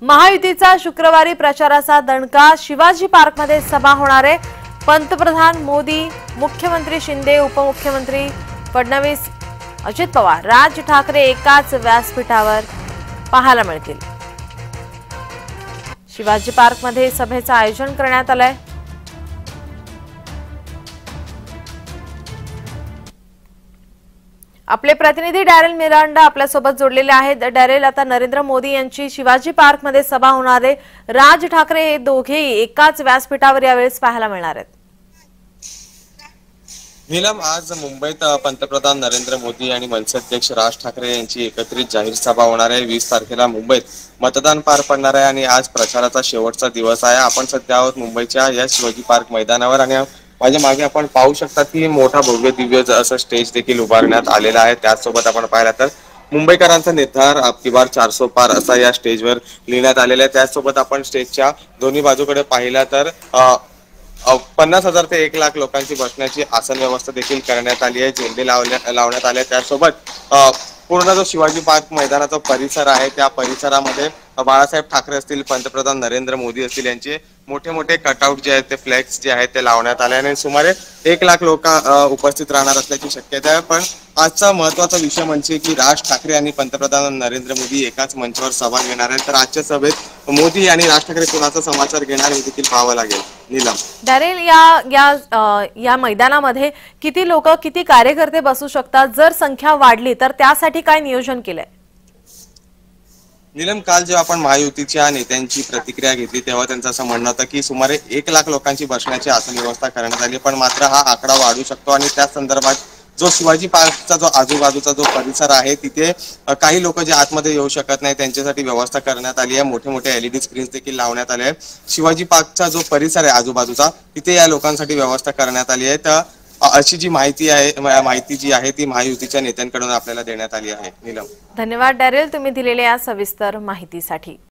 महायुतीचा शुक्रवारी प्रचाराचा दणका। शिवाजी पार्कमध्ये सभा होणार आहे। पंतप्रधान मोदी, मुख्यमंत्री शिंदे, उपमुख्यमंत्री फडणवीस, अजित पवार, राज ठाकरे एकाच व्यासपीठावर पाहायला मिळतील। शिवाजी पार्कमध्ये सभेचं आयोजन करण्यात आलंय। आपले प्रतिनिधी डॅरेल मिरांडा आपल्यासोबत जोडलेले आहेत। डॅरेल, आता नरेंद्र मोदी यांची शिवाजी पार्कमध्ये सभा होणार आहे। राज ठाकरे हे दोघेही एकाच व्यासपीठावर यावेळेस पाहायला मिळणार आहेत। नीलम, आज मुंबईत पंतप्रधान नरेंद्र मोदी आणि मनसे अध्यक्ष राज ठाकरे यांची एकत्रित जाहीर सभा होणार आहे। 20 तारखेला मुंबईत मतदान पार पडणार आहे आणि आज प्रचाराचा शेवटचा दिवस आहे। आपण सध्या आहोत मुंबईच्या या शिवाजी पार्क मैदानावर आणि माझ्या मागे आपण पाहू शकता की मोठा भव्य दिव्य असं स्टेज देखील उभारण्यात आलेला आहे। त्याचसोबत आपण पाहिलं तर मुंबईकरांचा निर्धार अब की बार 400 पार असा या स्टेजवर लिहिण्यात आलेला आहे। त्याचसोबत आपण स्टेजच्या दोन्ही बाजूकडे पाहिला तर 50,000 ते 1 लाख लोकांची बसण्याची आसन व्यवस्था देखील करण्यात आली आहे। झेंडे लावण्यात आले। त्यासोबत पूर्ण जो शिवाजी पार्क मैदानाचा परिसर आहे त्या परिसरामध्ये बाळासाहेब ठाकरे असतील, पंतप्रधान नरेंद्र मोदी असतील यांचे मोठे मोठे कटआउट जे आहेत ते फ्लेक्स जे आहेत ते लावण्यात आले आणि सुमारे 1 लाख लोक उपस्थित राहणार असल्याची शक्यता आहे। पण आजचा महत्त्वाचा विषय म्हणजे की राज ठाकरे आणि पंतप्रधान नरेंद्र मोदी एकाच मंचावर सभा घेणार आहेत। तर आजच्या सभेत मोदी आणि राज ठाकरे कोणाचा समाचार घेणार हे देखील पाहावं लागेल। नीलम, डॅरेल, या मैदानामध्ये किती लोक, किती कार्यकर्ते बसू शकतात? जर संख्या वाढली तर त्यासाठी काय नियोजन केलंय? नीलम, काल जेव्हा आपण महायुतीच्या नेत्यांची प्रतिक्रिया घेतली तेव्हा त्यांचं असं म्हणणं होतं की सुमारे 1 लाख लोकांची बसण्याची आसन व्यवस्था करण्यात आली, पण मात्र हा आकडा वाढू शकतो आणि त्या संदर्भात जो शिवाजी पार्कचा जो आजूबाजूचा जो परिसर आहे तिथे काही लोक जे आतमध्ये येऊ शकत नाही त्यांच्यासाठी व्यवस्था करण्यात आली आहे। मोठे मोठे LED स्क्रीन्स देखील लावण्यात आले आहे। शिवाजी पार्कचा जो परिसर आहे आजूबाजूचा तिथे या लोकांसाठी व्यवस्था करण्यात आली आहे। तर अशी जी माहिती जी आहे ती महायुतीच्या नेत्यांकडून आपल्याला देण्यात आली आहे। नीलम, धन्यवाद डॅरेल, तुम्ही दिलेल्या या सविस्तर माहितीसाठी।